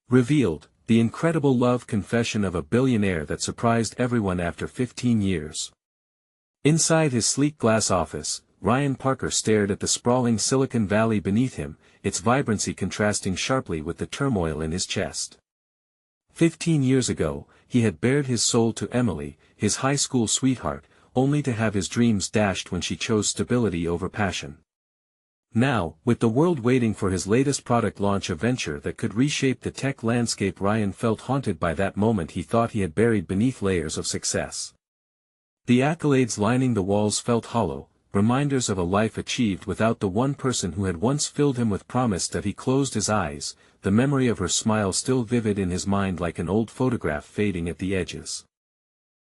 Revealed, the incredible love confession of a billionaire that surprised everyone after 15 years. Inside his sleek glass office, Ryan Parker stared at the sprawling Silicon Valley beneath him, its vibrancy contrasting sharply with the turmoil in his chest. 15 years ago, he had bared his soul to Emily, his high school sweetheart, only to have his dreams dashed when she chose stability over passion. Now, with the world waiting for his latest product launch, a venture that could reshape the tech landscape, Ryan felt haunted by that moment he thought he had buried beneath layers of success. The accolades lining the walls felt hollow, reminders of a life achieved without the one person who had once filled him with promise. That he closed his eyes, the memory of her smile still vivid in his mind like an old photograph fading at the edges.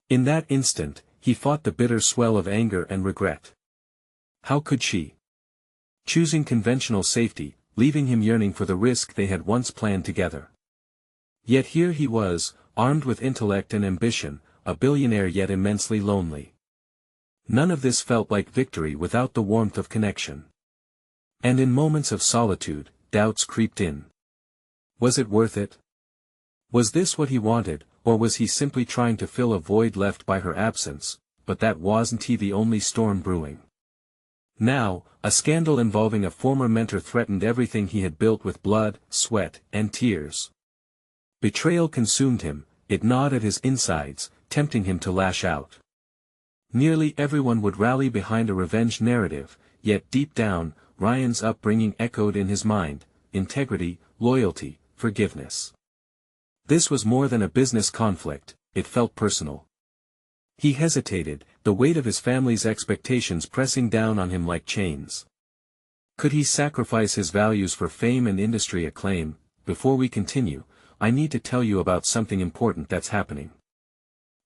In that instant, he fought the bitter swell of anger and regret. How could she? Choosing conventional safety, leaving him yearning for the risk they had once planned together. Yet here he was, armed with intellect and ambition, a billionaire yet immensely lonely. None of this felt like victory without the warmth of connection. And in moments of solitude, doubts crept in. Was it worth it? Was this what he wanted, or was he simply trying to fill a void left by her absence? But that wasn't the only storm brewing. Now, a scandal involving a former mentor threatened everything he had built with blood, sweat, and tears. Betrayal consumed him, it gnawed at his insides, tempting him to lash out. Nearly everyone would rally behind a revenge narrative, yet deep down, Ryan's upbringing echoed in his mind: integrity, loyalty, forgiveness. This was more than a business conflict, it felt personal. He hesitated, the weight of his family's expectations pressing down on him like chains. Could he sacrifice his values for fame and industry acclaim? Before we continue, I need to tell you about something important that's happening.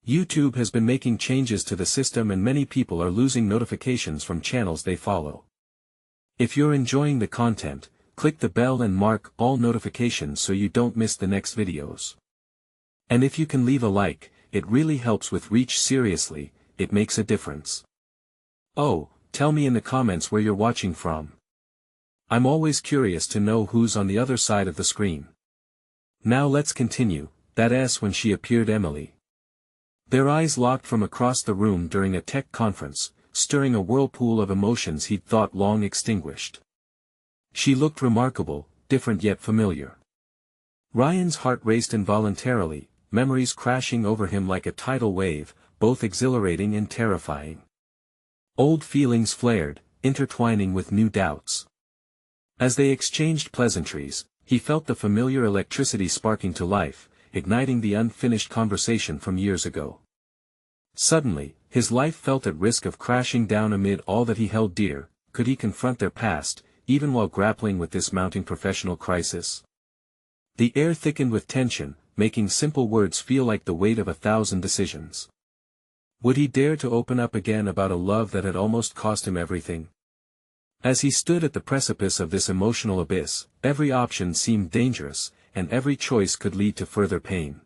YouTube has been making changes to the system and many people are losing notifications from channels they follow. If you're enjoying the content, click the bell and mark all notifications so you don't miss the next videos. And if you can leave a like, it really helps with reach. Seriously, it makes a difference. Oh, tell me in the comments where you're watching from. I'm always curious to know who's on the other side of the screen. Now let's continue. That's when she appeared, Emily. Their eyes locked from across the room during a tech conference, stirring a whirlpool of emotions he'd thought long extinguished. She looked remarkable, different yet familiar. Ryan's heart raced involuntarily, memories crashing over him like a tidal wave, both exhilarating and terrifying. Old feelings flared, intertwining with new doubts. As they exchanged pleasantries, he felt the familiar electricity sparking to life, igniting the unfinished conversation from years ago. Suddenly, his life felt at risk of crashing down amid all that he held dear. Could he confront their past, even while grappling with this mounting professional crisis? The air thickened with tension, making simple words feel like the weight of 1,000 decisions. Would he dare to open up again about a love that had almost cost him everything? As he stood at the precipice of this emotional abyss, every option seemed dangerous, and every choice could lead to further pain.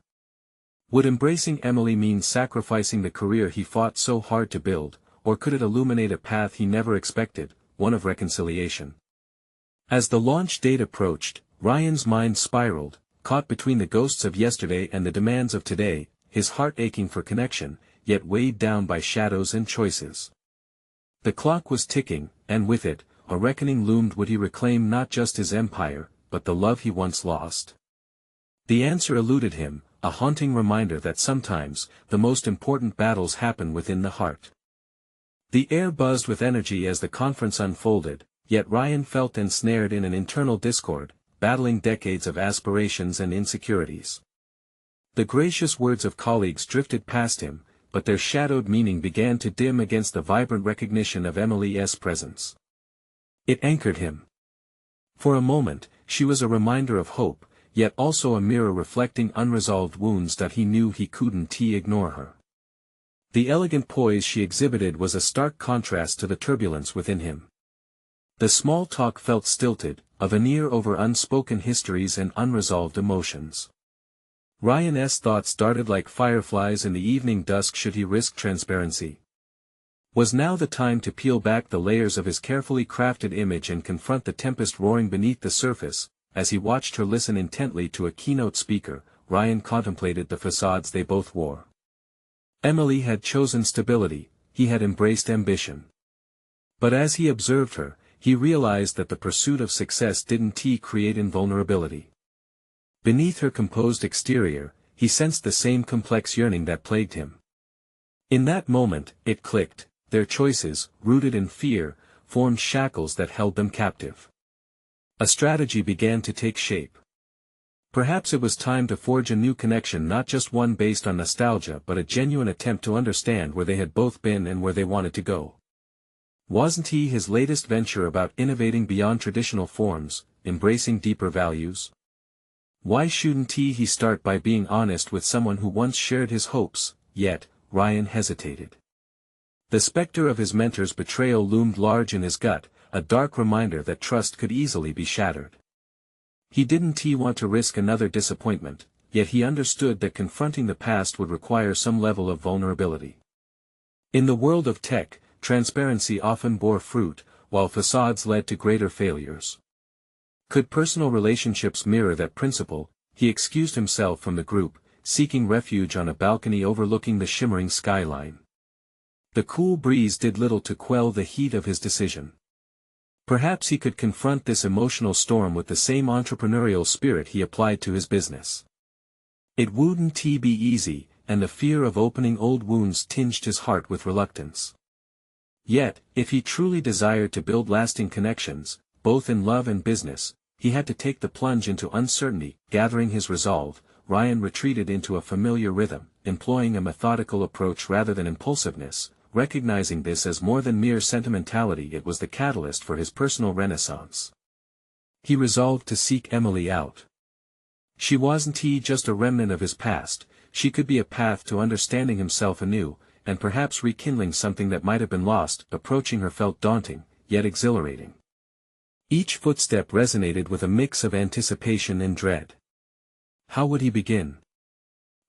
Would embracing Emily mean sacrificing the career he fought so hard to build, or could it illuminate a path he never expected, one of reconciliation? As the launch date approached, Ryan's mind spiraled, caught between the ghosts of yesterday and the demands of today, his heart aching for connection, yet weighed down by shadows and choices. The clock was ticking, and with it, a reckoning loomed. Would he reclaim not just his empire, but the love he once lost? The answer eluded him, a haunting reminder that sometimes, the most important battles happen within the heart. The air buzzed with energy as the conference unfolded, yet Ryan felt ensnared in an internal discord, battling decades of aspirations and insecurities. The gracious words of colleagues drifted past him, but their shadowed meaning began to dim against the vibrant recognition of Emily's presence. It anchored him. For a moment, she was a reminder of hope, yet also a mirror reflecting unresolved wounds that he knew he couldn't ignore her. The elegant poise she exhibited was a stark contrast to the turbulence within him. The small talk felt stilted, a veneer over unspoken histories and unresolved emotions. Ryan's thoughts darted like fireflies in the evening dusk. Should he risk transparency? Was now the time to peel back the layers of his carefully crafted image and confront the tempest roaring beneath the surface? as he watched her listen intently to a keynote speaker, Ryan contemplated the facades they both wore. Emily had chosen stability, he had embraced ambition. But as he observed her, he realized that the pursuit of success didn't create invulnerability. Beneath her composed exterior, he sensed the same complex yearning that plagued him. In that moment, it clicked, their choices, rooted in fear, formed shackles that held them captive. A strategy began to take shape. Perhaps it was time to forge a new connection, not just one based on nostalgia but a genuine attempt to understand where they had both been and where they wanted to go. Wasn't his latest venture about innovating beyond traditional forms, embracing deeper values? Why shouldn't he start by being honest with someone who once shared his hopes? Yet, Ryan hesitated. The specter of his mentor's betrayal loomed large in his gut, a dark reminder that trust could easily be shattered. He didn't want to risk another disappointment, yet he understood that confronting the past would require some level of vulnerability. In the world of tech, transparency often bore fruit, while facades led to greater failures. Could personal relationships mirror that principle? He excused himself from the group, seeking refuge on a balcony overlooking the shimmering skyline. The cool breeze did little to quell the heat of his decision. Perhaps he could confront this emotional storm with the same entrepreneurial spirit he applied to his business. It wouldn't be easy, and the fear of opening old wounds tinged his heart with reluctance. Yet, if he truly desired to build lasting connections, both in love and business, he had to take the plunge into uncertainty. Gathering his resolve, Ryan retreated into a familiar rhythm, employing a methodical approach rather than impulsiveness. Recognizing this as more than mere sentimentality, it was the catalyst for his personal renaissance. He resolved to seek Emily out. She wasn't just a remnant of his past, she could be a path to understanding himself anew, and perhaps rekindling something that might have been lost. Approaching her felt daunting, yet exhilarating. Each footstep resonated with a mix of anticipation and dread. How would he begin?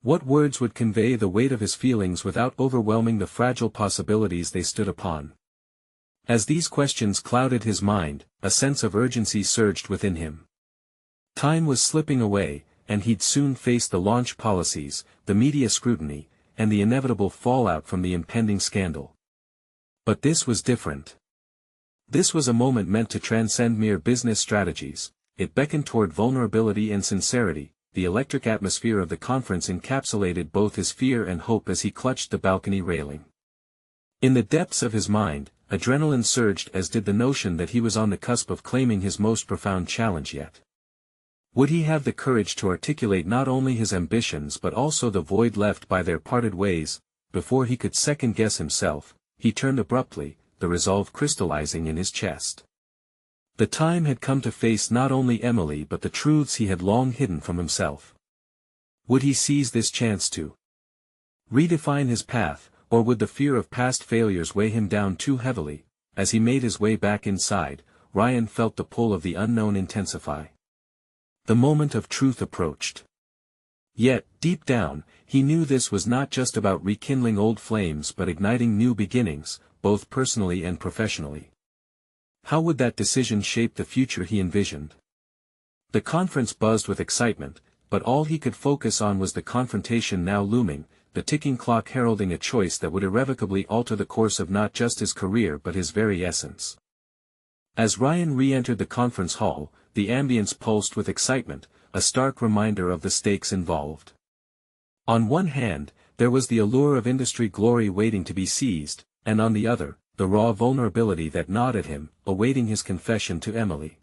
What words would convey the weight of his feelings without overwhelming the fragile possibilities they stood upon? As these questions clouded his mind, a sense of urgency surged within him. Time was slipping away, and he'd soon face the launch policies, the media scrutiny, and the inevitable fallout from the impending scandal. But this was different. This was a moment meant to transcend mere business strategies. It beckoned toward vulnerability and sincerity. The electric atmosphere of the conference encapsulated both his fear and hope as he clutched the balcony railing. In the depths of his mind, adrenaline surged, as did the notion that he was on the cusp of claiming his most profound challenge yet. Would he have the courage to articulate not only his ambitions but also the void left by their parted ways? Before he could second-guess himself, he turned abruptly, the resolve crystallizing in his chest. The time had come to face not only Emily but the truths he had long hidden from himself. Would he seize this chance to redefine his path, or would the fear of past failures weigh him down too heavily? As he made his way back inside, Ryan felt the pull of the unknown intensify. The moment of truth approached. Yet, deep down, he knew this was not just about rekindling old flames but igniting new beginnings, both personally and professionally. How would that decision shape the future he envisioned? The conference buzzed with excitement, but all he could focus on was the confrontation now looming, the ticking clock heralding a choice that would irrevocably alter the course of not just his career but his very essence. As Ryan re-entered the conference hall, the ambience pulsed with excitement, a stark reminder of the stakes involved. On one hand, there was the allure of industry glory waiting to be seized, and on the other, the raw vulnerability that gnawed at him, awaiting his confession to Emily.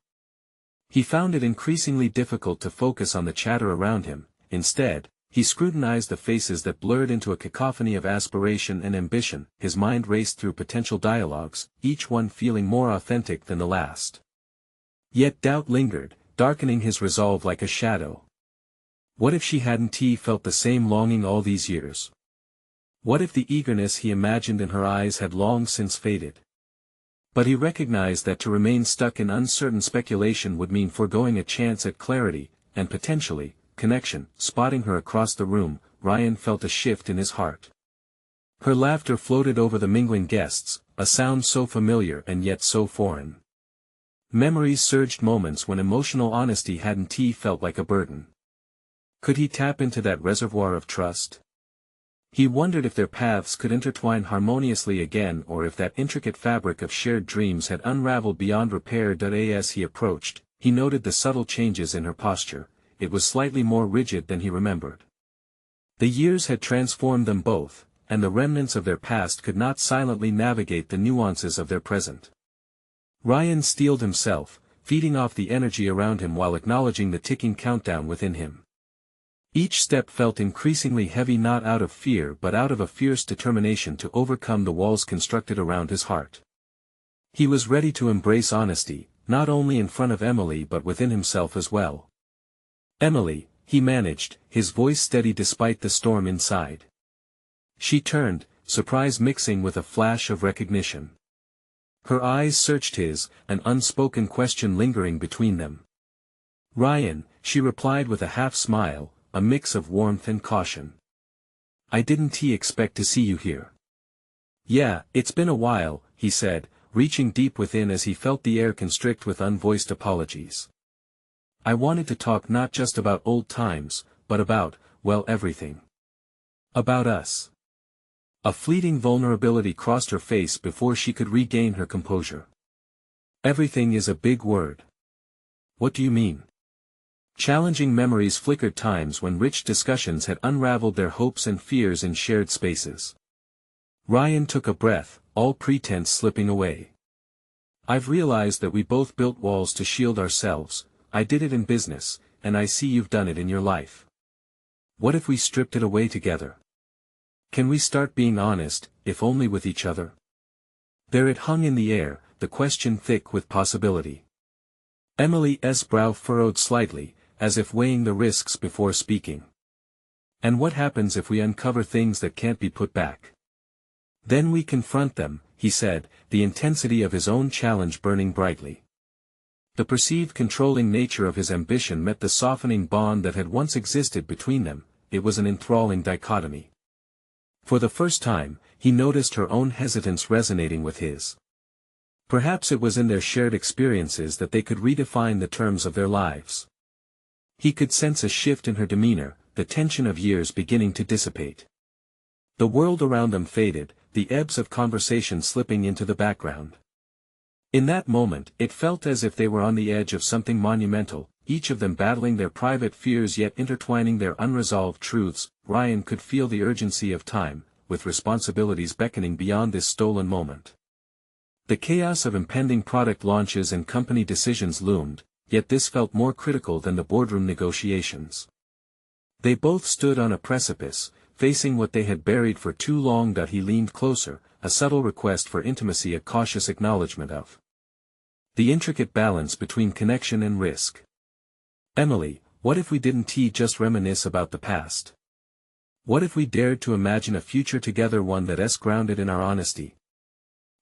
He found it increasingly difficult to focus on the chatter around him. Instead, he scrutinized the faces that blurred into a cacophony of aspiration and ambition. His mind raced through potential dialogues, each one feeling more authentic than the last. Yet doubt lingered, darkening his resolve like a shadow. What if she hadn't felt the same longing all these years? What if the eagerness he imagined in her eyes had long since faded? But he recognized that to remain stuck in uncertain speculation would mean foregoing a chance at clarity, and potentially, connection. Spotting her across the room, Ryan felt a shift in his heart. Her laughter floated over the mingling guests, a sound so familiar and yet so foreign. Memories surged, moments when emotional honesty hadn't felt like a burden. Could he tap into that reservoir of trust? He wondered if their paths could intertwine harmoniously again, or if that intricate fabric of shared dreams had unraveled beyond repair. As he approached, he noted the subtle changes in her posture. It was slightly more rigid than he remembered. The years had transformed them both, and the remnants of their past could not silently navigate the nuances of their present. Ryan steeled himself, feeding off the energy around him while acknowledging the ticking countdown within him. Each step felt increasingly heavy, not out of fear but out of a fierce determination to overcome the walls constructed around his heart. He was ready to embrace honesty, not only in front of Emily but within himself as well. "Emily," he managed, his voice steady despite the storm inside. She turned, surprise mixing with a flash of recognition. Her eyes searched his, an unspoken question lingering between them. "Ryan," she replied with a half-smile, a mix of warmth and caution. "I didn't expect to see you here." "Yeah, it's been a while," he said, reaching deep within as he felt the air constrict with unvoiced apologies. "I wanted to talk not just about old times, but about, well, everything. About us." A fleeting vulnerability crossed her face before she could regain her composure. "Everything is a big word. What do you mean?" Challenging memories flickered, times when rich discussions had unraveled their hopes and fears in shared spaces. Ryan took a breath, all pretense slipping away. "I've realized that we both built walls to shield ourselves. I did it in business, and I see you've done it in your life. What if we stripped it away together? Can we start being honest, if only with each other?" There it hung in the air, the question thick with possibility. Emily's brow furrowed slightly, as if weighing the risks before speaking. "And what happens if we uncover things that can't be put back?" "Then we confront them," he said, the intensity of his own challenge burning brightly. The perceived controlling nature of his ambition met the softening bond that had once existed between them. It was an enthralling dichotomy. For the first time, he noticed her own hesitance resonating with his. Perhaps it was in their shared experiences that they could redefine the terms of their lives. He could sense a shift in her demeanor, the tension of years beginning to dissipate. The world around them faded, the ebbs of conversation slipping into the background. In that moment, it felt as if they were on the edge of something monumental, each of them battling their private fears yet intertwining their unresolved truths. Ryan could feel the urgency of time, with responsibilities beckoning beyond this stolen moment. The chaos of impending product launches and company decisions loomed, yet this felt more critical than the boardroom negotiations. They both stood on a precipice, facing what they had buried for too long. He leaned closer, a subtle request for intimacy, a cautious acknowledgement of the intricate balance between connection and risk. "Emily, what if we didn't just reminisce about the past? What if we dared to imagine a future together, one that's grounded in our honesty?"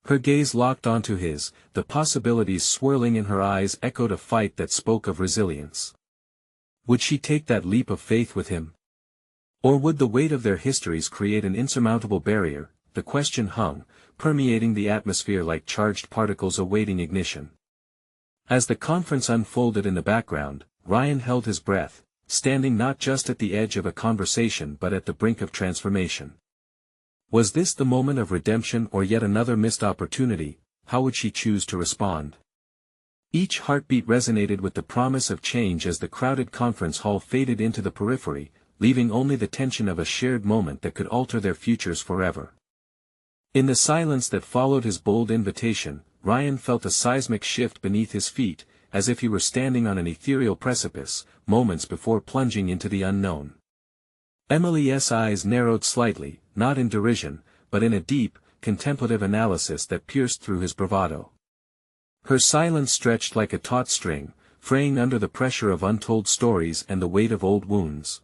Her gaze locked onto his, the possibilities swirling in her eyes echoed a fight that spoke of resilience. Would she take that leap of faith with him? Or would the weight of their histories create an insurmountable barrier? The question hung, permeating the atmosphere like charged particles awaiting ignition. As the conference unfolded in the background, Ryan held his breath, standing not just at the edge of a conversation but at the brink of transformation. Was this the moment of redemption or yet another missed opportunity? How would she choose to respond? Each heartbeat resonated with the promise of change as the crowded conference hall faded into the periphery, leaving only the tension of a shared moment that could alter their futures forever. In the silence that followed his bold invitation, Ryan felt a seismic shift beneath his feet, as if he were standing on an ethereal precipice, moments before plunging into the unknown. Emily's eyes narrowed slightly, not in derision, but in a deep, contemplative analysis that pierced through his bravado. Her silence stretched like a taut string, fraying under the pressure of untold stories and the weight of old wounds.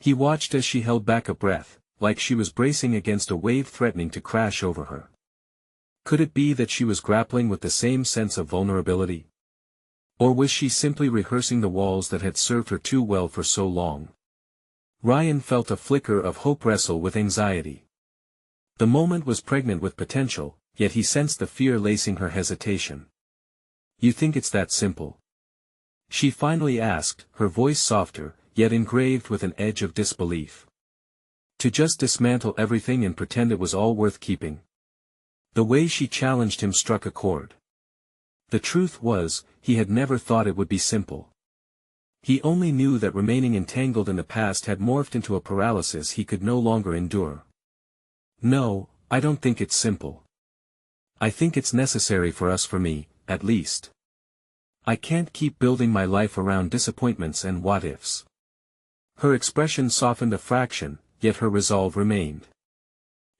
He watched as she held back a breath, like she was bracing against a wave threatening to crash over her. Could it be that she was grappling with the same sense of vulnerability? Or was she simply rehearsing the walls that had served her too well for so long? Ryan felt a flicker of hope wrestle with anxiety. The moment was pregnant with potential, yet he sensed the fear lacing her hesitation. You think it's that simple? She finally asked, her voice softer, yet engraved with an edge of disbelief. To just dismantle everything and pretend it was all worth keeping? The way she challenged him struck a chord. The truth was, he had never thought it would be simple. He only knew that remaining entangled in the past had morphed into a paralysis he could no longer endure. No, I don't think it's simple. I think it's necessary for me, at least. I can't keep building my life around disappointments and what-ifs. Her expression softened a fraction, yet her resolve remained.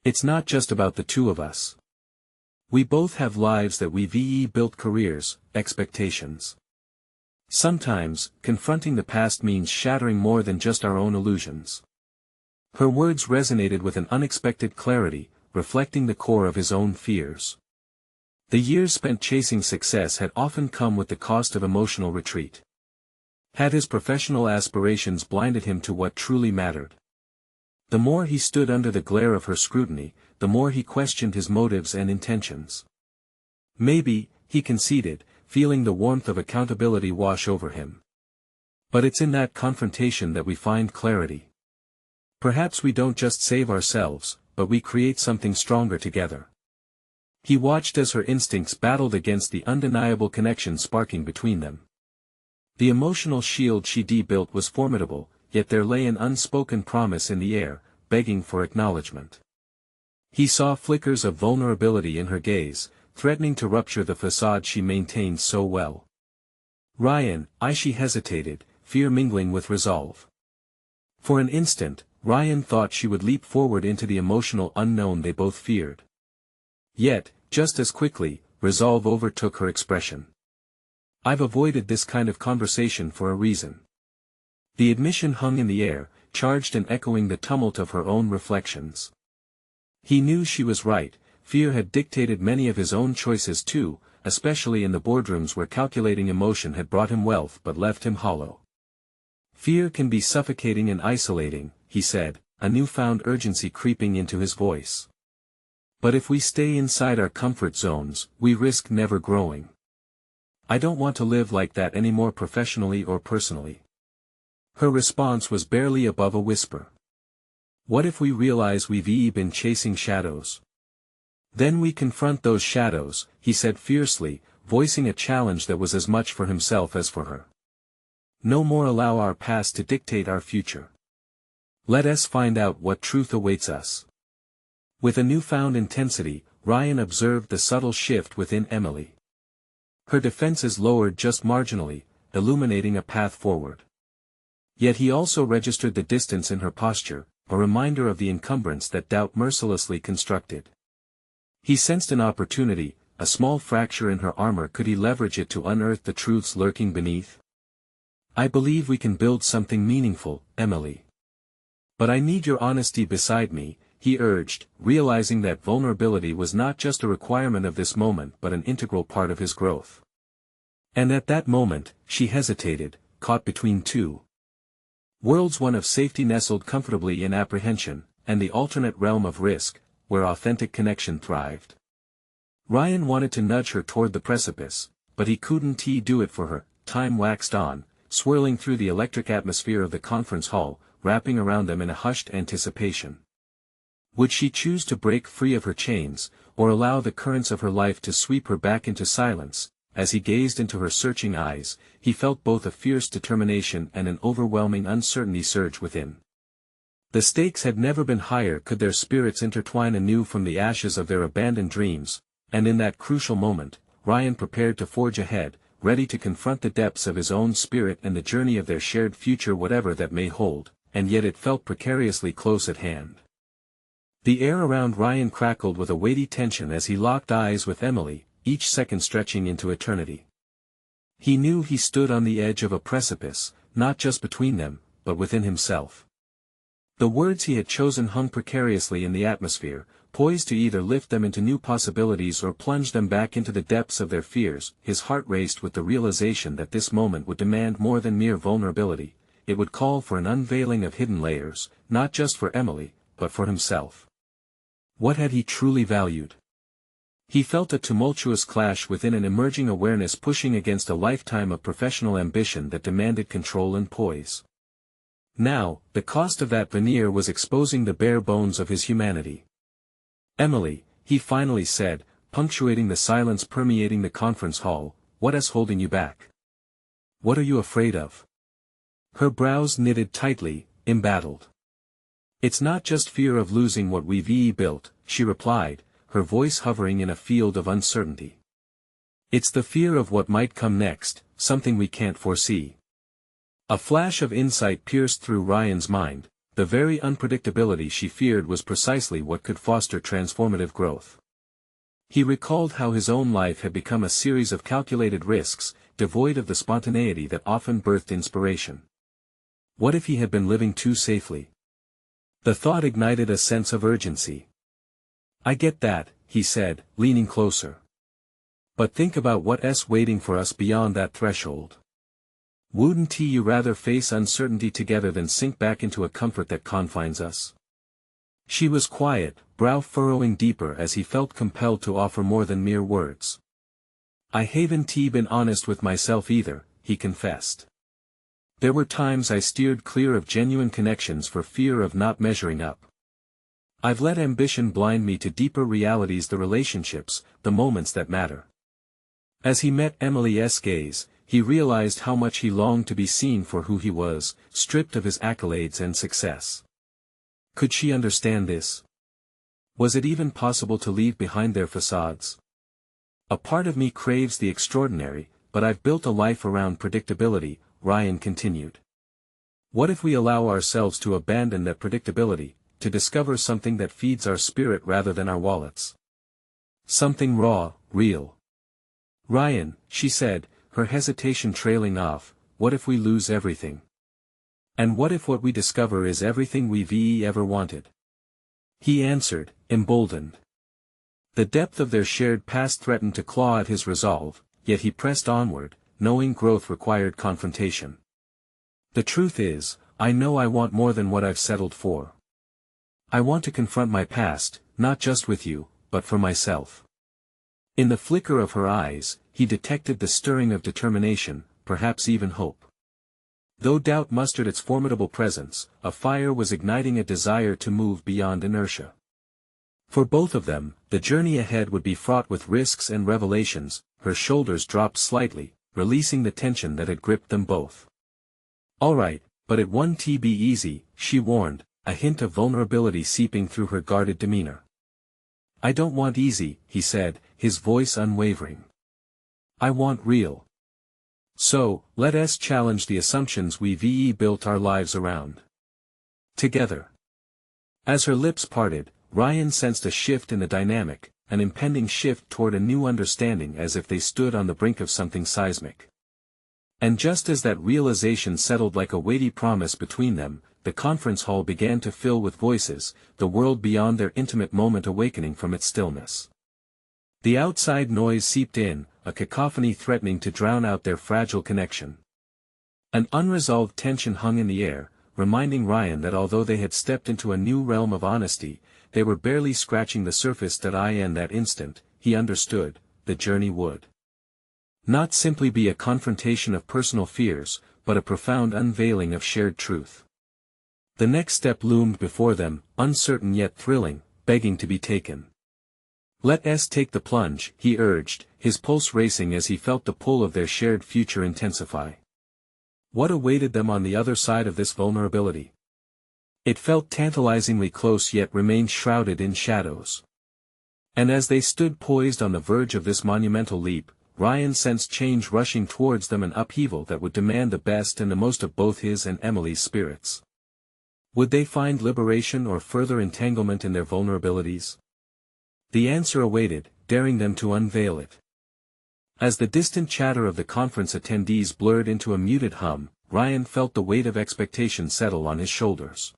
It's not just about the two of us. We both have lives that we've built, careers, expectations. Sometimes, confronting the past means shattering more than just our own illusions. Her words resonated with an unexpected clarity, reflecting the core of his own fears. The years spent chasing success had often come with the cost of emotional retreat. Had his professional aspirations blinded him to what truly mattered? The more he stood under the glare of her scrutiny, the more he questioned his motives and intentions. Maybe, he conceded, feeling the warmth of accountability wash over him. But it's in that confrontation that we find clarity. Perhaps we don't just save ourselves, but we create something stronger together. He watched as her instincts battled against the undeniable connection sparking between them. The emotional shield she'd built was formidable, yet there lay an unspoken promise in the air, begging for acknowledgement. He saw flickers of vulnerability in her gaze, threatening to rupture the facade she maintained so well. Ryan, she hesitated, fear mingling with resolve. For an instant, Ryan thought she would leap forward into the emotional unknown they both feared. Yet, just as quickly, resolve overtook her expression. I've avoided this kind of conversation for a reason. The admission hung in the air, charged and echoing the tumult of her own reflections. He knew she was right, fear had dictated many of his own choices too, especially in the boardrooms where calculating emotion had brought him wealth but left him hollow. Fear can be suffocating and isolating, he said, a newfound urgency creeping into his voice. But if we stay inside our comfort zones, we risk never growing. I don't want to live like that anymore, professionally or personally. Her response was barely above a whisper. What if we realize we've been chasing shadows? Then we confront those shadows, he said fiercely, voicing a challenge that was as much for himself as for her. No more allow our past to dictate our future. Let us find out what truth awaits us. With a newfound intensity, Ryan observed the subtle shift within Emily. Her defenses lowered just marginally, illuminating a path forward. Yet he also registered the distance in her posture, a reminder of the encumbrance that doubt mercilessly constructed. He sensed an opportunity, a small fracture in her armor. Could he leverage it to unearth the truths lurking beneath? I believe we can build something meaningful, Emily. But I need your honesty beside me, he urged, realizing that vulnerability was not just a requirement of this moment but an integral part of his growth. And at that moment, she hesitated, caught between two worlds, one of safety nestled comfortably in apprehension, and the alternate realm of risk, where authentic connection thrived. Ryan wanted to nudge her toward the precipice, but he couldn't do it for her. Time waxed on, swirling through the electric atmosphere of the conference hall, wrapping around them in a hushed anticipation. Would she choose to break free of her chains, or allow the currents of her life to sweep her back into silence? As he gazed into her searching eyes, he felt both a fierce determination and an overwhelming uncertainty surge within. The stakes had never been higher. Could their spirits intertwine anew from the ashes of their abandoned dreams? And in that crucial moment, Ryan prepared to forge ahead, ready to confront the depths of his own spirit and the journey of their shared future, whatever that may hold, and yet it felt precariously close at hand. The air around Ryan crackled with a weighty tension as he locked eyes with Emily, each second stretching into eternity. He knew he stood on the edge of a precipice, not just between them, but within himself. The words he had chosen hung precariously in the atmosphere, poised to either lift them into new possibilities or plunge them back into the depths of their fears. His heart raced with the realization that this moment would demand more than mere vulnerability. It would call for an unveiling of hidden layers, not just for Emily, but for himself. What had he truly valued? He felt a tumultuous clash within an emerging awareness pushing against a lifetime of professional ambition that demanded control and poise. Now, the cost of that veneer was exposing the bare bones of his humanity. "Emily," he finally said, punctuating the silence permeating the conference hall, "what is holding you back? What are you afraid of?" Her brows knitted tightly, embattled. "It's not just fear of losing what we've built," she replied, her voice hovering in a field of uncertainty. "It's the fear of what might come next, something we can't foresee." A flash of insight pierced through Ryan's mind. The very unpredictability she feared was precisely what could foster transformative growth. He recalled how his own life had become a series of calculated risks, devoid of the spontaneity that often birthed inspiration. What if he had been living too safely? The thought ignited a sense of urgency. "I get that," he said, leaning closer. "But think about what's waiting for us beyond that threshold. Wouldn't you rather face uncertainty together than sink back into a comfort that confines us?" She was quiet, brow furrowing deeper as he felt compelled to offer more than mere words. "I haven't been honest with myself either," he confessed. "There were times I steered clear of genuine connections for fear of not measuring up. I've let ambition blind me to deeper realities, the relationships, the moments that matter." As he met Emily's gaze, he realized how much he longed to be seen for who he was, stripped of his accolades and success. Could she understand this? Was it even possible to leave behind their facades? "A part of me craves the extraordinary, but I've built a life around predictability," Ryan continued. "What if we allow ourselves to abandon that predictability, to discover something that feeds our spirit rather than our wallets? Something raw, real." "Ryan," she said, her hesitation trailing off, "what if we lose everything? And what if what we discover is everything we've ever wanted?" He answered, emboldened. The depth of their shared past threatened to claw at his resolve, yet he pressed onward, knowing growth required confrontation. "The truth is, I know I want more than what I've settled for. I want to confront my past, not just with you, but for myself." In the flicker of her eyes, he detected the stirring of determination, perhaps even hope. Though doubt mustered its formidable presence, a fire was igniting a desire to move beyond inertia. For both of them, the journey ahead would be fraught with risks and revelations. Her shoulders dropped slightly, releasing the tension that had gripped them both. "All right, but it won't be easy," she warned, a hint of vulnerability seeping through her guarded demeanor. "I don't want easy," he said, his voice unwavering. "I want real. So, let us challenge the assumptions we've built our lives around. Together." As her lips parted, Ryan sensed a shift in the dynamic, an impending shift toward a new understanding, as if they stood on the brink of something seismic. And just as that realization settled like a weighty promise between them, the conference hall began to fill with voices, the world beyond their intimate moment awakening from its stillness. The outside noise seeped in, a cacophony threatening to drown out their fragile connection. An unresolved tension hung in the air, reminding Ryan that although they had stepped into a new realm of honesty, they were barely scratching the surface. In that instant, he understood, the journey would not simply be a confrontation of personal fears, but a profound unveiling of shared truth. The next step loomed before them, uncertain yet thrilling, begging to be taken. "Let us take the plunge," he urged, his pulse racing as he felt the pull of their shared future intensify. What awaited them on the other side of this vulnerability? It felt tantalizingly close yet remained shrouded in shadows. And as they stood poised on the verge of this monumental leap, Ryan sensed change rushing towards them, an upheaval that would demand the best and the most of both his and Emily's spirits. Would they find liberation or further entanglement in their vulnerabilities? The answer awaited, daring them to unveil it. As the distant chatter of the conference attendees blurred into a muted hum, Ryan felt the weight of expectation settle on his shoulders.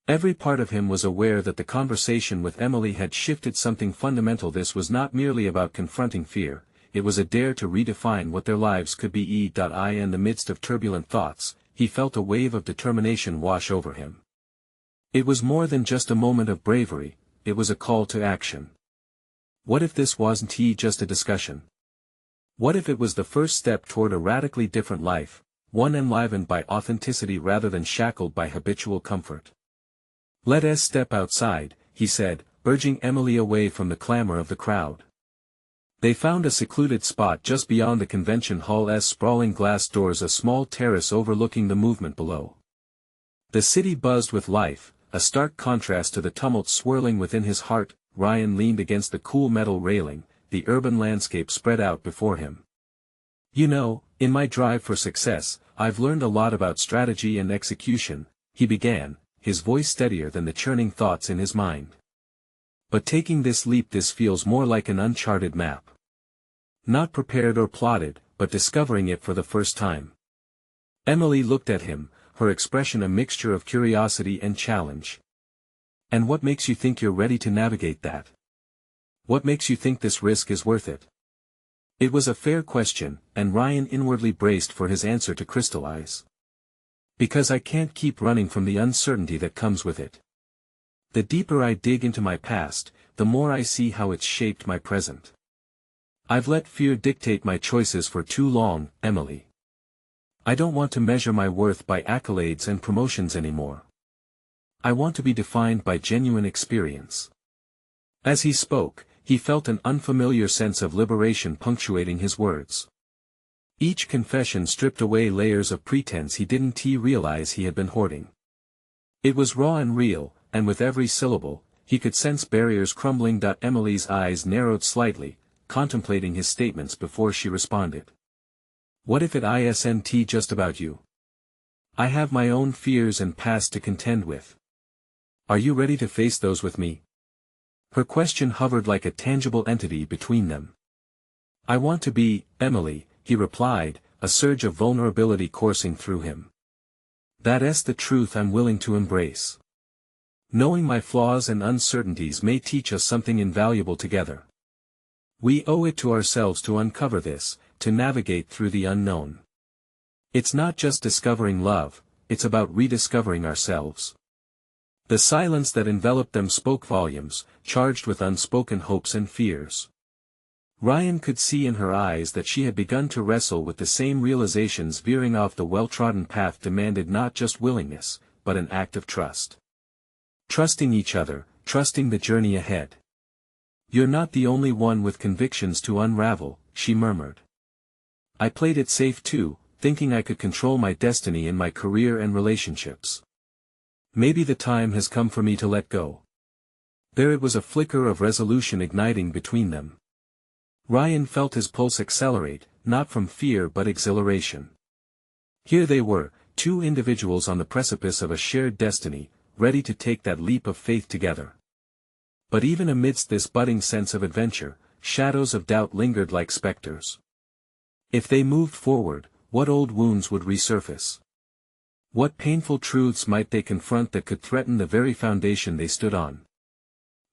Every part of him was aware that the conversation with Emily had shifted something fundamental. This was not merely about confronting fear, it was a dare to redefine what their lives could be. In the midst of turbulent thoughts, he felt a wave of determination wash over him. It was more than just a moment of bravery, it was a call to action. What if this wasn't just a discussion? What if it was the first step toward a radically different life, one enlivened by authenticity rather than shackled by habitual comfort? Let us step outside, he said, urging Emily away from the clamor of the crowd. They found a secluded spot just beyond the convention hall's sprawling glass doors, a small terrace overlooking the movement below. The city buzzed with life, a stark contrast to the tumult swirling within his heart. Ryan leaned against the cool metal railing, the urban landscape spread out before him. You know, in my drive for success, I've learned a lot about strategy and execution, he began, his voice steadier than the churning thoughts in his mind. But taking this leap, this feels more like an uncharted map. Not prepared or plotted, but discovering it for the first time. Emily looked at him, her expression a mixture of curiosity and challenge. And what makes you think you're ready to navigate that? What makes you think this risk is worth it? It was a fair question, and Ryan inwardly braced for his answer to crystallize. Because I can't keep running from the uncertainty that comes with it. The deeper I dig into my past, the more I see how it's shaped my present. I've let fear dictate my choices for too long, Emily. I don't want to measure my worth by accolades and promotions anymore. I want to be defined by genuine experience. As he spoke, he felt an unfamiliar sense of liberation punctuating his words. Each confession stripped away layers of pretense he didn't realize he had been hoarding. It was raw and real, and with every syllable, he could sense barriers crumbling. Emily's eyes narrowed slightly, contemplating his statements before she responded. What if it isn't just about you? I have my own fears and past to contend with. Are you ready to face those with me? Her question hovered like a tangible entity between them. I want to be, Emily, he replied, a surge of vulnerability coursing through him. That's the truth I'm willing to embrace. Knowing my flaws and uncertainties may teach us something invaluable together. We owe it to ourselves to uncover this, to navigate through the unknown. It's not just discovering love, it's about rediscovering ourselves. The silence that enveloped them spoke volumes, charged with unspoken hopes and fears. Ryan could see in her eyes that she had begun to wrestle with the same realizations. Veering off the well-trodden path demanded not just willingness, but an act of trust. Trusting each other, trusting the journey ahead. You're not the only one with convictions to unravel, she murmured. I played it safe too, thinking I could control my destiny in my career and relationships. Maybe the time has come for me to let go. There it was, a flicker of resolution igniting between them. Ryan felt his pulse accelerate, not from fear but exhilaration. Here they were, two individuals on the precipice of a shared destiny, ready to take that leap of faith together. But even amidst this budding sense of adventure, shadows of doubt lingered like specters. If they moved forward, what old wounds would resurface? What painful truths might they confront that could threaten the very foundation they stood on?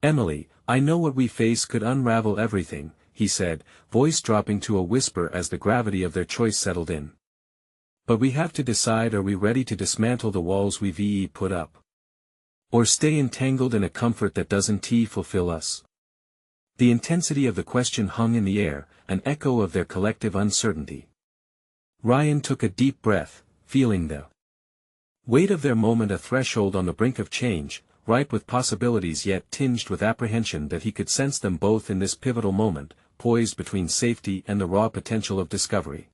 Emily, I know what we face could unravel everything, he said, voice dropping to a whisper as the gravity of their choice settled in. But we have to decide, are we ready to dismantle the walls we've put up? Or stay entangled in a comfort that doesn't fulfill us? The intensity of the question hung in the air, an echo of their collective uncertainty. Ryan took a deep breath, feeling the weight of their moment, a threshold on the brink of change, ripe with possibilities yet tinged with apprehension. That he could sense them both in this pivotal moment, poised between safety and the raw potential of discovery.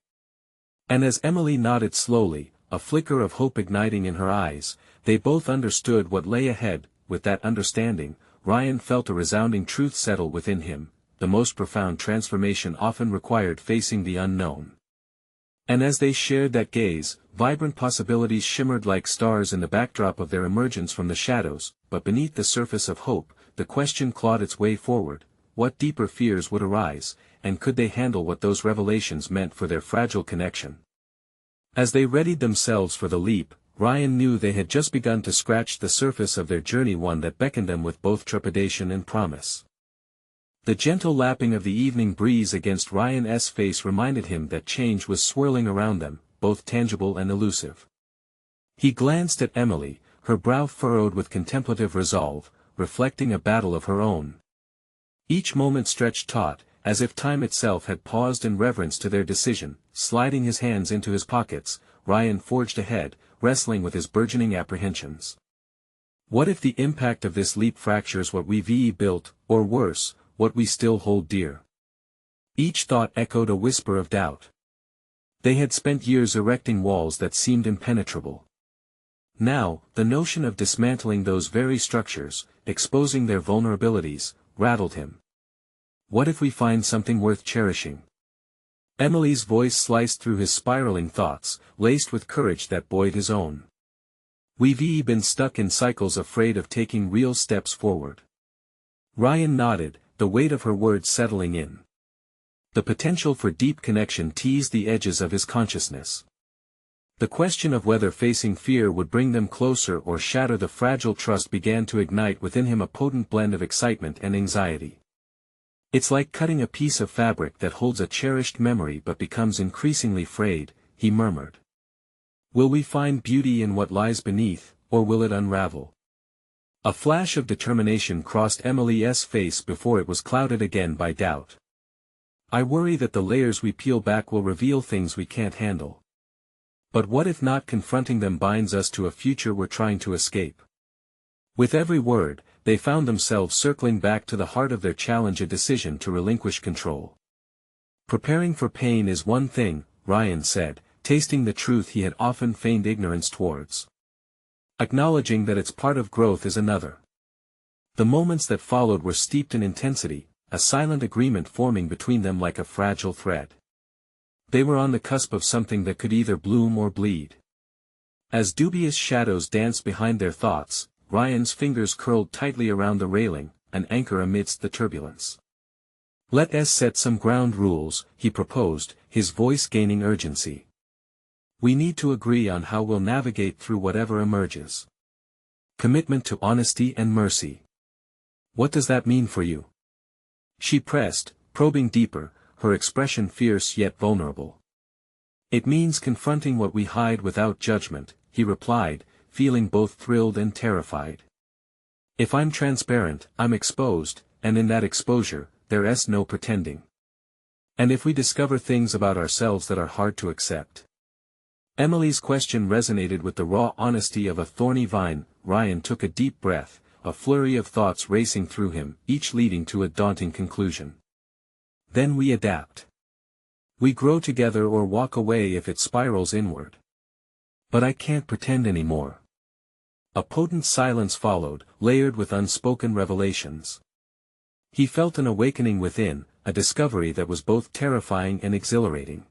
And as Emily nodded slowly, a flicker of hope igniting in her eyes, they both understood what lay ahead. With that understanding, Ryan felt a resounding truth settle within him: the most profound transformation often required facing the unknown. And as they shared that gaze, vibrant possibilities shimmered like stars in the backdrop of their emergence from the shadows. But beneath the surface of hope, the question clawed its way forward: what deeper fears would arise, and could they handle what those revelations meant for their fragile connection? As they readied themselves for the leap, Ryan knew they had just begun to scratch the surface of their journey, one that beckoned them with both trepidation and promise. The gentle lapping of the evening breeze against Ryan's face reminded him that change was swirling around them, both tangible and elusive. He glanced at Emily, her brow furrowed with contemplative resolve, reflecting a battle of her own. Each moment stretched taut, as if time itself had paused in reverence to their decision. Sliding his hands into his pockets, Ryan forged ahead, wrestling with his burgeoning apprehensions. What if the impact of this leap fractures what we've built, or worse, what we still hold dear? Each thought echoed a whisper of doubt. They had spent years erecting walls that seemed impenetrable. Now, the notion of dismantling those very structures, exposing their vulnerabilities, rattled him. What if we find something worth cherishing? Emily's voice sliced through his spiraling thoughts, laced with courage that buoyed his own. We've been stuck in cycles, afraid of taking real steps forward. Ryan nodded, the weight of her words settling in. The potential for deep connection teased the edges of his consciousness. The question of whether facing fear would bring them closer or shatter the fragile trust began to ignite within him a potent blend of excitement and anxiety. It's like cutting a piece of fabric that holds a cherished memory but becomes increasingly frayed, he murmured. Will we find beauty in what lies beneath, or will it unravel? A flash of determination crossed Emily's face before it was clouded again by doubt. I worry that the layers we peel back will reveal things we can't handle. But what if not confronting them binds us to a future we're trying to escape? With every word, they found themselves circling back to the heart of their challenge, a decision to relinquish control. Preparing for pain is one thing, Ryan said, tasting the truth he had often feigned ignorance towards. Acknowledging that it's part of growth is another. The moments that followed were steeped in intensity, a silent agreement forming between them like a fragile thread. They were on the cusp of something that could either bloom or bleed. As dubious shadows danced behind their thoughts, Ryan's fingers curled tightly around the railing, an anchor amidst the turbulence. Let's set some ground rules, he proposed, his voice gaining urgency. We need to agree on how we'll navigate through whatever emerges. Commitment to honesty and mercy. What does that mean for you? She pressed, probing deeper, her expression fierce yet vulnerable. It means confronting what we hide without judgment, he replied, feeling both thrilled and terrified. If I'm transparent, I'm exposed, and in that exposure, there's no pretending. And if we discover things about ourselves that are hard to accept? Emily's question resonated with the raw honesty of a thorny vine. Ryan took a deep breath, a flurry of thoughts racing through him, each leading to a daunting conclusion. Then we adapt. We grow together or walk away if it spirals inward. But I can't pretend anymore. A potent silence followed, layered with unspoken revelations. He felt an awakening within, a discovery that was both terrifying and exhilarating.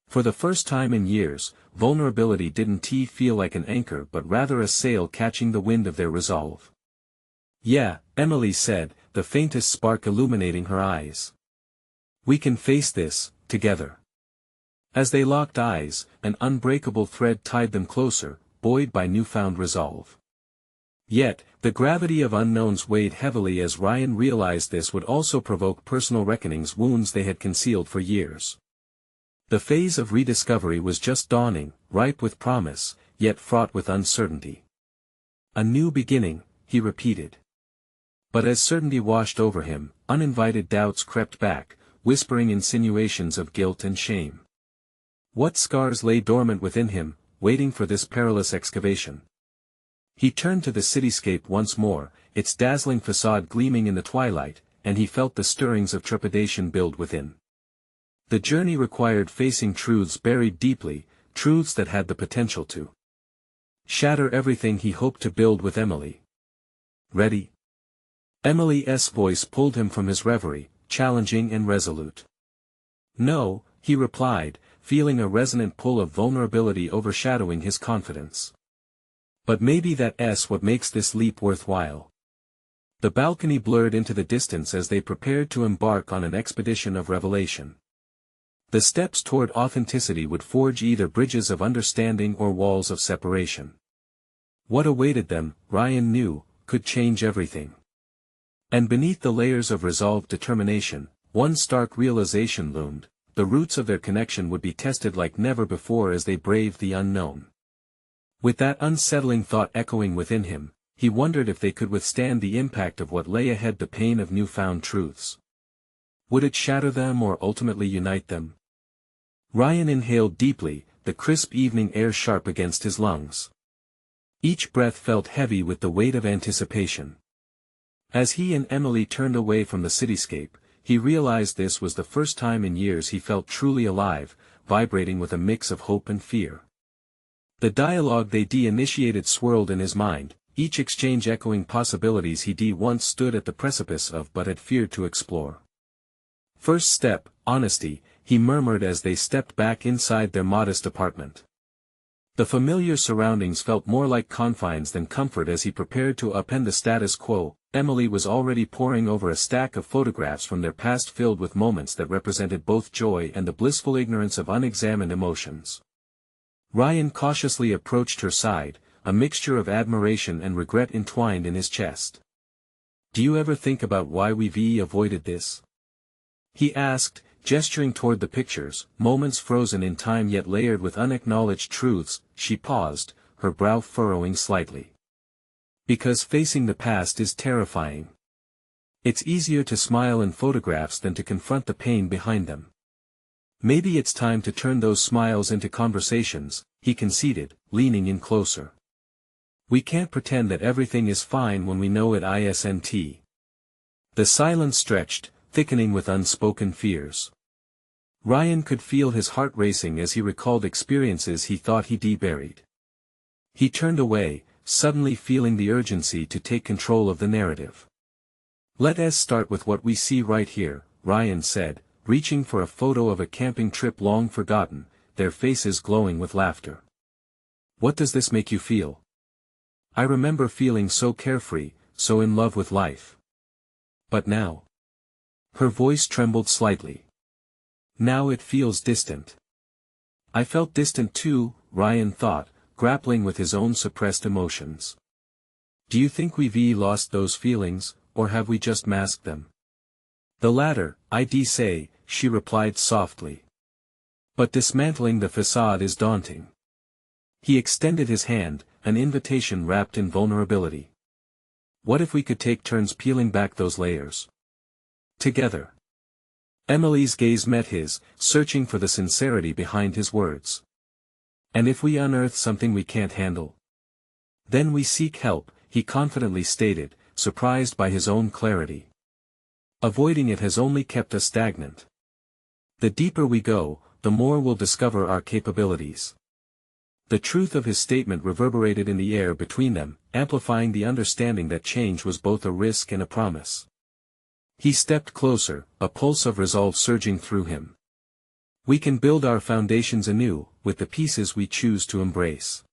For the first time in years, vulnerability didn't feel like an anchor but rather a sail catching the wind of their resolve. Yeah, Emily said, the faintest spark illuminating her eyes. We can face this, together. As they locked eyes, an unbreakable thread tied them closer, buoyed by newfound resolve. Yet, the gravity of unknowns weighed heavily as Ryan realized this would also provoke personal reckonings, wounds they had concealed for years. The phase of rediscovery was just dawning, ripe with promise, yet fraught with uncertainty. A new beginning, he repeated. But as certainty washed over him, uninvited doubts crept back, whispering insinuations of guilt and shame. What scars lay dormant within him, waiting for this perilous excavation? He turned to the cityscape once more, its dazzling facade gleaming in the twilight, and he felt the stirrings of trepidation build within. The journey required facing truths buried deeply, truths that had the potential to shatter everything he hoped to build with Emily. Ready? Emily's voice pulled him from his reverie, challenging and resolute. No, he replied, feeling a resonant pull of vulnerability overshadowing his confidence. But maybe that's what makes this leap worthwhile. The balcony blurred into the distance as they prepared to embark on an expedition of revelation. The steps toward authenticity would forge either bridges of understanding or walls of separation. What awaited them, Ryan knew, could change everything. And beneath the layers of resolved determination, one stark realization loomed: the roots of their connection would be tested like never before as they braved the unknown. With that unsettling thought echoing within him, he wondered if they could withstand the impact of what lay ahead, the pain of newfound truths. Would it shatter them or ultimately unite them? Ryan inhaled deeply, the crisp evening air sharp against his lungs. Each breath felt heavy with the weight of anticipation. As he and Emily turned away from the cityscape, he realized this was the first time in years he felt truly alive, vibrating with a mix of hope and fear. The dialogue they initiated swirled in his mind, each exchange echoing possibilities he once stood at the precipice of but had feared to explore. First step, honesty, he murmured as they stepped back inside their modest apartment. The familiar surroundings felt more like confines than comfort as he prepared to upend the status quo. Emily was already poring over a stack of photographs from their past filled with moments that represented both joy and the blissful ignorance of unexamined emotions. Ryan cautiously approached her side, a mixture of admiration and regret entwined in his chest. "Do you ever think about why we've avoided this?" he asked, gesturing toward the pictures, moments frozen in time yet layered with unacknowledged truths. She paused, her brow furrowing slightly. "Because facing the past is terrifying. It's easier to smile in photographs than to confront the pain behind them." "Maybe it's time to turn those smiles into conversations," he conceded, leaning in closer. "We can't pretend that everything is fine when we know it isn't." The silence stretched, thickening with unspoken fears. Ryan could feel his heart racing as he recalled experiences he thought he'd buried. He turned away, suddenly feeling the urgency to take control of the narrative. "Let's start with what we see right here," Ryan said, reaching for a photo of a camping trip long forgotten, their faces glowing with laughter. "What does this make you feel?" "I remember feeling so carefree, so in love with life. But now." Her voice trembled slightly. "Now it feels distant." "I felt distant too," Ryan thought, grappling with his own suppressed emotions. "Do you think we've lost those feelings, or have we just masked them?" "The latter, I'd say," she replied softly. "But dismantling the facade is daunting." He extended his hand, an invitation wrapped in vulnerability. "What if we could take turns peeling back those layers? Together." Emily's gaze met his, searching for the sincerity behind his words. "And if we unearth something we can't handle? Then we seek help," he confidently stated, surprised by his own clarity. "Avoiding it has only kept us stagnant. The deeper we go, the more we'll discover our capabilities." The truth of his statement reverberated in the air between them, amplifying the understanding that change was both a risk and a promise. He stepped closer, a pulse of resolve surging through him. "We can build our foundations anew, with the pieces we choose to embrace."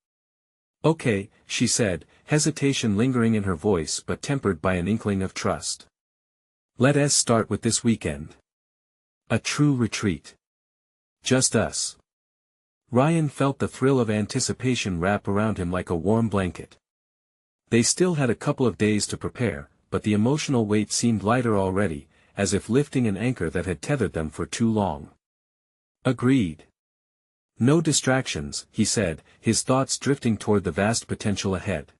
"Okay," she said, hesitation lingering in her voice but tempered by an inkling of trust. "Let's start with this weekend. A true retreat. Just us." Ryan felt the thrill of anticipation wrap around him like a warm blanket. They still had a couple of days to prepare, but the emotional weight seemed lighter already, as if lifting an anchor that had tethered them for too long. "Agreed. No distractions," he said, his thoughts drifting toward the vast potential ahead.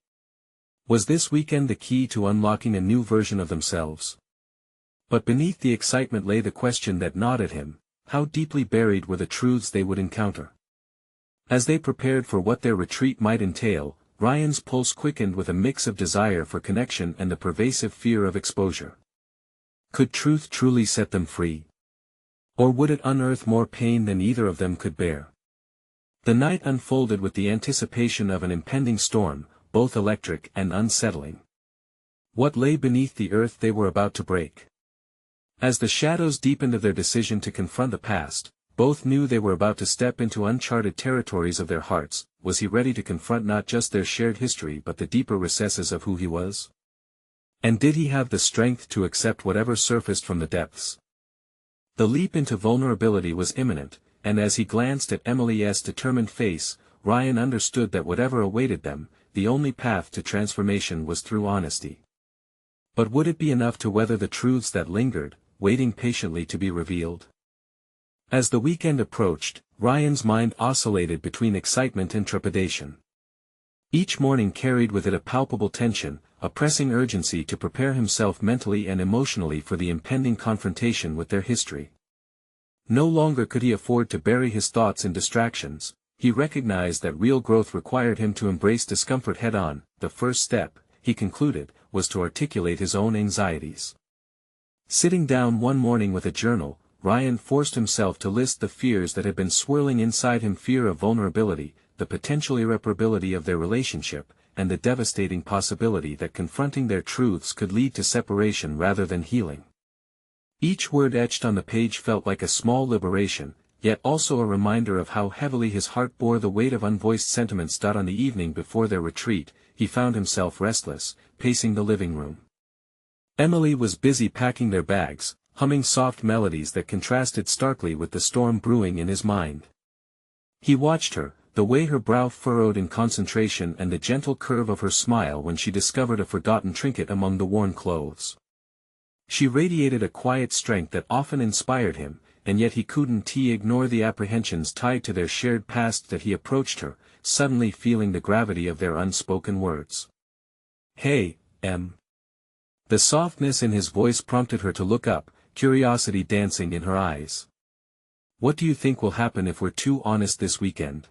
Was this weekend the key to unlocking a new version of themselves? But beneath the excitement lay the question that gnawed at him: how deeply buried were the truths they would encounter? As they prepared for what their retreat might entail, Ryan's pulse quickened with a mix of desire for connection and the pervasive fear of exposure. Could truth truly set them free? Or would it unearth more pain than either of them could bear? The night unfolded with the anticipation of an impending storm, both electric and unsettling. What lay beneath the earth they were about to break? As the shadows deepened of their decision to confront the past, both knew they were about to step into uncharted territories of their hearts. Was he ready to confront not just their shared history but the deeper recesses of who he was? And did he have the strength to accept whatever surfaced from the depths? The leap into vulnerability was imminent, and as he glanced at Emily's determined face, Ryan understood that whatever awaited them, the only path to transformation was through honesty. But would it be enough to weather the truths that lingered, waiting patiently to be revealed? As the weekend approached, Ryan's mind oscillated between excitement and trepidation. Each morning carried with it a palpable tension, a pressing urgency to prepare himself mentally and emotionally for the impending confrontation with their history. No longer could he afford to bury his thoughts in distractions. He recognized that real growth required him to embrace discomfort head-on. The first step, he concluded, was to articulate his own anxieties. Sitting down one morning with a journal, Ryan forced himself to list the fears that had been swirling inside him: fear of vulnerability, the potential irreparability of their relationship, and the devastating possibility that confronting their truths could lead to separation rather than healing. Each word etched on the page felt like a small liberation, yet also a reminder of how heavily his heart bore the weight of unvoiced sentiments. On the evening before their retreat, he found himself restless, pacing the living room. Emily was busy packing their bags, humming soft melodies that contrasted starkly with the storm brewing in his mind. He watched her, the way her brow furrowed in concentration and the gentle curve of her smile when she discovered a forgotten trinket among the worn clothes. She radiated a quiet strength that often inspired him, and yet he couldn't ignore the apprehensions tied to their shared past. That he approached her, suddenly feeling the gravity of their unspoken words. "Hey, Em." The softness in his voice prompted her to look up, curiosity dancing in her eyes. "What do you think will happen if we're too honest this weekend?"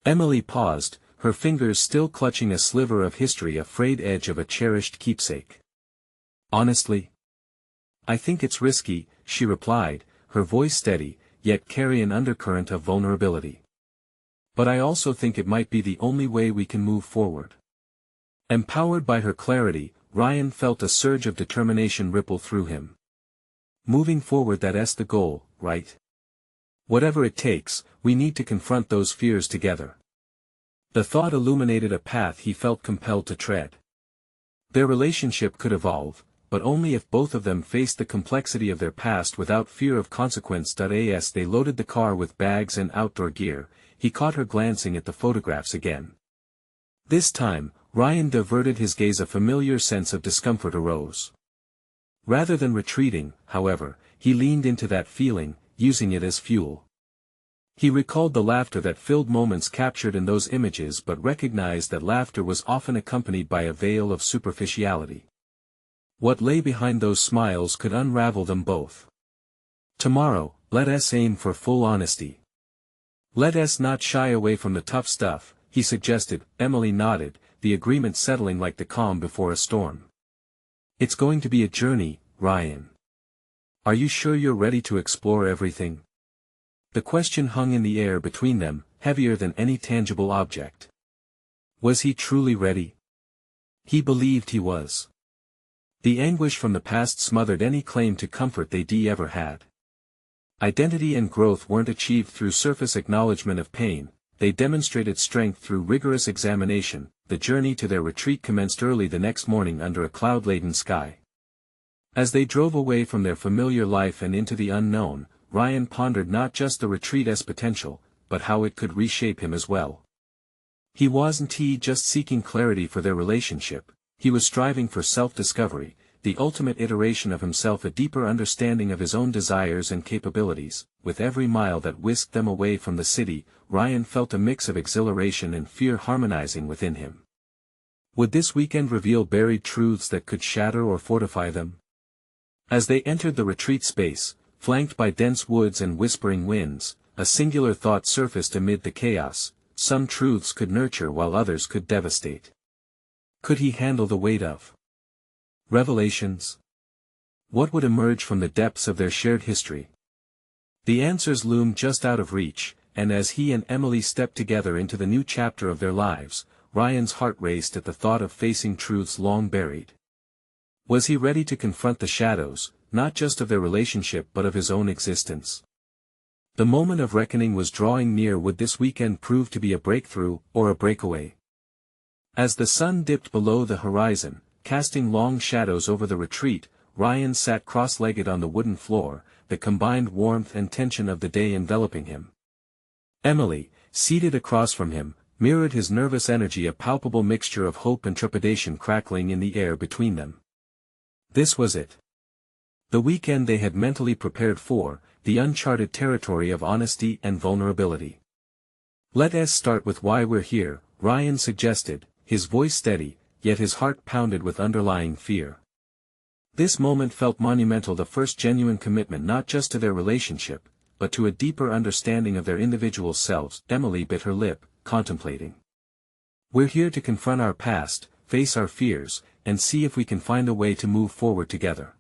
Emily paused, her fingers still clutching a sliver of history, a frayed edge of a cherished keepsake. "Honestly? I think it's risky," she replied, her voice steady, yet carry an undercurrent of vulnerability. "But I also think it might be the only way we can move forward." Empowered by her clarity, Ryan felt a surge of determination ripple through him. "Moving forward, that's the goal, right? Whatever it takes, we need to confront those fears together." The thought illuminated a path he felt compelled to tread. Their relationship could evolve, but only if both of them faced the complexity of their past without fear of consequence. As they loaded the car with bags and outdoor gear, he caught her glancing at the photographs again. This time, Ryan diverted his gaze. A familiar sense of discomfort arose. Rather than retreating, however, he leaned into that feeling, using it as fuel. He recalled the laughter that filled moments captured in those images, but recognized that laughter was often accompanied by a veil of superficiality. What lay behind those smiles could unravel them both. "Tomorrow, let us aim for full honesty. Let us not shy away from the tough stuff," he suggested. Emily nodded, the agreement settling like the calm before a storm. "It's going to be a journey, Ryan. Are you sure you're ready to explore everything?" The question hung in the air between them, heavier than any tangible object. Was he truly ready? He believed he was. The anguish from the past smothered any claim to comfort they'd ever had. Identity and growth weren't achieved through surface acknowledgement of pain, they demonstrated strength through rigorous examination. The journey to their retreat commenced early the next morning under a cloud-laden sky. As they drove away from their familiar life and into the unknown, Ryan pondered not just the retreat's potential, but how it could reshape him as well. He wasn't just seeking clarity for their relationship, he was striving for self-discovery, the ultimate iteration of himself, a deeper understanding of his own desires and capabilities. With every mile that whisked them away from the city, Ryan felt a mix of exhilaration and fear harmonizing within him. Would this weekend reveal buried truths that could shatter or fortify them? As they entered the retreat space, flanked by dense woods and whispering winds, a singular thought surfaced amid the chaos: some truths could nurture while others could devastate. Could he handle the weight of revelations? What would emerge from the depths of their shared history? The answers loomed just out of reach, and as he and Emily stepped together into the new chapter of their lives, Ryan's heart raced at the thought of facing truths long buried. Was he ready to confront the shadows, not just of their relationship but of his own existence? The moment of reckoning was drawing near. Would this weekend prove to be a breakthrough, or a breakaway? As the sun dipped below the horizon, casting long shadows over the retreat, Ryan sat cross-legged on the wooden floor, the combined warmth and tension of the day enveloping him. Emily, seated across from him, mirrored his nervous energy, a palpable mixture of hope and trepidation crackling in the air between them. This was it. The weekend they had mentally prepared for, the uncharted territory of honesty and vulnerability. "Let us start with why we're here," Ryan suggested, his voice steady, yet his heart pounded with underlying fear. This moment felt monumental, the first genuine commitment not just to their relationship, but to a deeper understanding of their individual selves. Emily bit her lip, contemplating. We're here to confront our past, face our fears, and see if we can find a way to move forward together.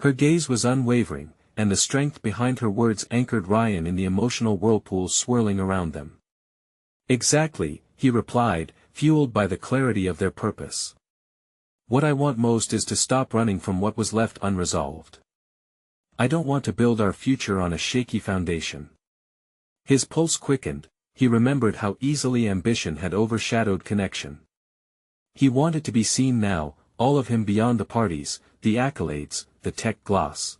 Her gaze was unwavering, and the strength behind her words anchored Ryan in the emotional whirlpool swirling around them. Exactly, he replied, fueled by the clarity of their purpose. What I want most is to stop running from what was left unresolved. I don't want to build our future on a shaky foundation. His pulse quickened, he remembered how easily ambition had overshadowed connection. He wanted to be seen now, all of him beyond the parties, the accolades, the tech gloss.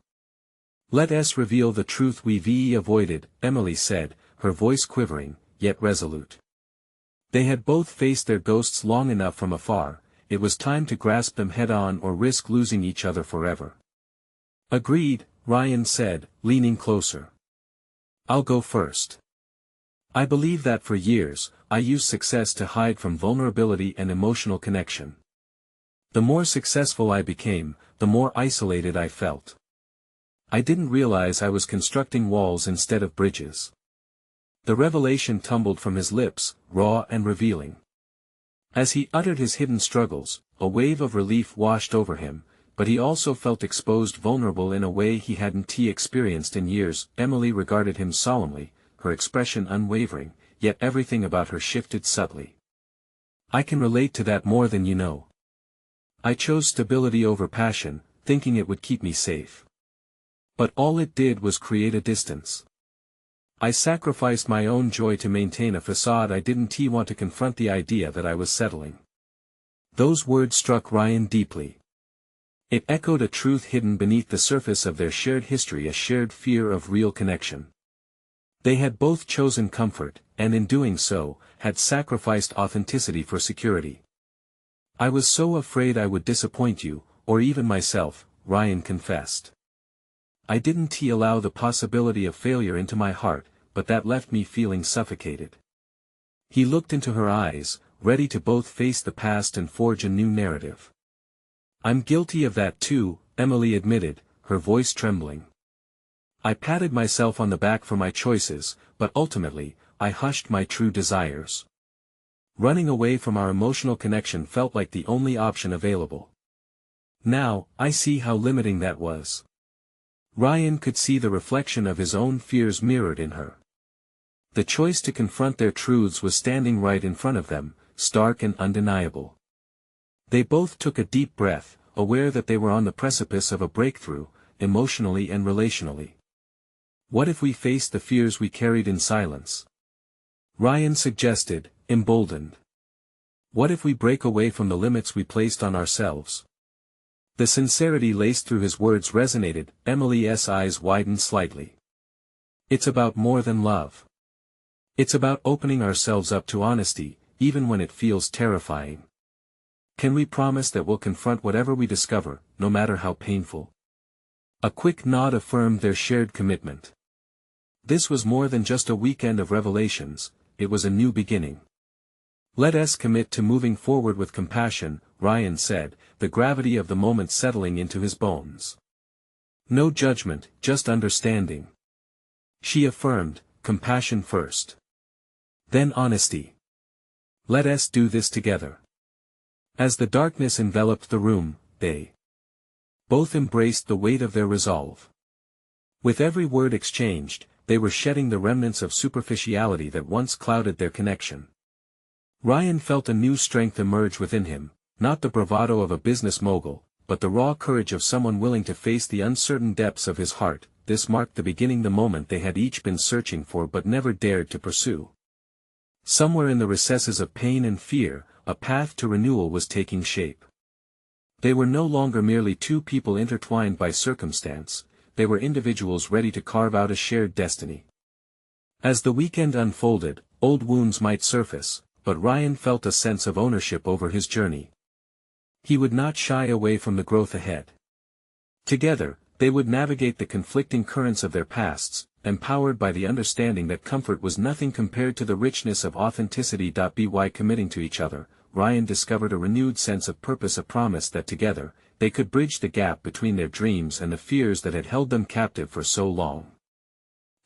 Let us reveal the truth we've avoided, Emily said, her voice quivering, yet resolute. They had both faced their ghosts long enough from afar. It was time to grasp them head-on or risk losing each other forever. Agreed, Ryan said, leaning closer. I'll go first. I believe that for years, I used success to hide from vulnerability and emotional connection. The more successful I became, the more isolated I felt. I didn't realize I was constructing walls instead of bridges. The revelation tumbled from his lips, raw and revealing. As he uttered his hidden struggles, a wave of relief washed over him, but he also felt exposed, vulnerable in a way he hadn't experienced in years. Emily regarded him solemnly, her expression unwavering, yet everything about her shifted subtly. I can relate to that more than you know. I chose stability over passion, thinking it would keep me safe. But all it did was create a distance. I sacrificed my own joy to maintain a facade. I didn't want to confront the idea that I was settling. Those words struck Ryan deeply. It echoed a truth hidden beneath the surface of their shared history, a shared fear of real connection. They had both chosen comfort, and in doing so, had sacrificed authenticity for security. I was so afraid I would disappoint you, or even myself, Ryan confessed. I didn't allow the possibility of failure into my heart, but that left me feeling suffocated. He looked into her eyes, ready to both face the past and forge a new narrative. I'm guilty of that too, Emily admitted, her voice trembling. I patted myself on the back for my choices, but ultimately, I hushed my true desires. Running away from our emotional connection felt like the only option available. Now, I see how limiting that was. Ryan could see the reflection of his own fears mirrored in her. The choice to confront their truths was standing right in front of them, stark and undeniable. They both took a deep breath, aware that they were on the precipice of a breakthrough, emotionally and relationally. What if we faced the fears we carried in silence? Ryan suggested, emboldened. What if we break away from the limits we placed on ourselves? The sincerity laced through his words resonated. Emily's eyes widened slightly. It's about more than love. It's about opening ourselves up to honesty, even when it feels terrifying. Can we promise that we'll confront whatever we discover, no matter how painful? A quick nod affirmed their shared commitment. This was more than just a weekend of revelations, it was a new beginning. Let us commit to moving forward with compassion, Ryan said, the gravity of the moment settling into his bones. No judgment, just understanding. She affirmed, compassion first. Then honesty. Let us do this together. As the darkness enveloped the room, they both embraced the weight of their resolve. With every word exchanged, they were shedding the remnants of superficiality that once clouded their connection. Ryan felt a new strength emerge within him, not the bravado of a business mogul, but the raw courage of someone willing to face the uncertain depths of his heart. This marked the beginning, the moment they had each been searching for but never dared to pursue. Somewhere in the recesses of pain and fear, a path to renewal was taking shape. They were no longer merely two people intertwined by circumstance, they were individuals ready to carve out a shared destiny. As the weekend unfolded, old wounds might surface, but Ryan felt a sense of ownership over his journey. He would not shy away from the growth ahead. Together, they would navigate the conflicting currents of their pasts, empowered by the understanding that comfort was nothing compared to the richness of authenticity. By committing to each other, Ryan discovered a renewed sense of purpose, a promise that together, they could bridge the gap between their dreams and the fears that had held them captive for so long.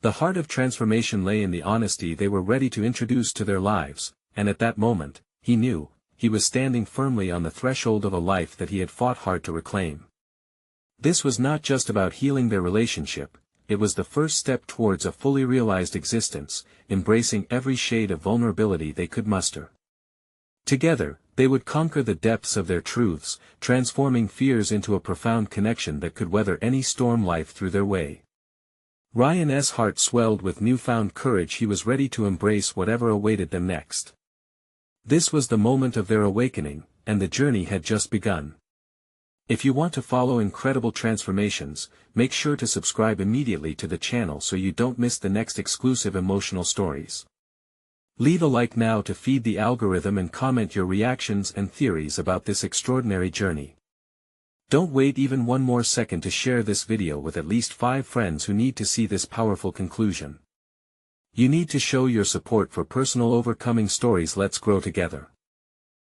The heart of transformation lay in the honesty they were ready to introduce to their lives, and at that moment, he knew, he was standing firmly on the threshold of a life that he had fought hard to reclaim. This was not just about healing their relationship, it was the first step towards a fully realized existence, embracing every shade of vulnerability they could muster. Together, they would conquer the depths of their truths, transforming fears into a profound connection that could weather any storm life threw their way. Ryan's heart swelled with newfound courage. He was ready to embrace whatever awaited them next. This was the moment of their awakening, and the journey had just begun. If you want to follow incredible transformations, make sure to subscribe immediately to the channel so you don't miss the next exclusive emotional stories. Leave a like now to feed the algorithm and comment your reactions and theories about this extraordinary journey. Don't wait even one more second to share this video with at least 5 friends who need to see this powerful conclusion. You need to show your support for personal overcoming stories. Let's grow together.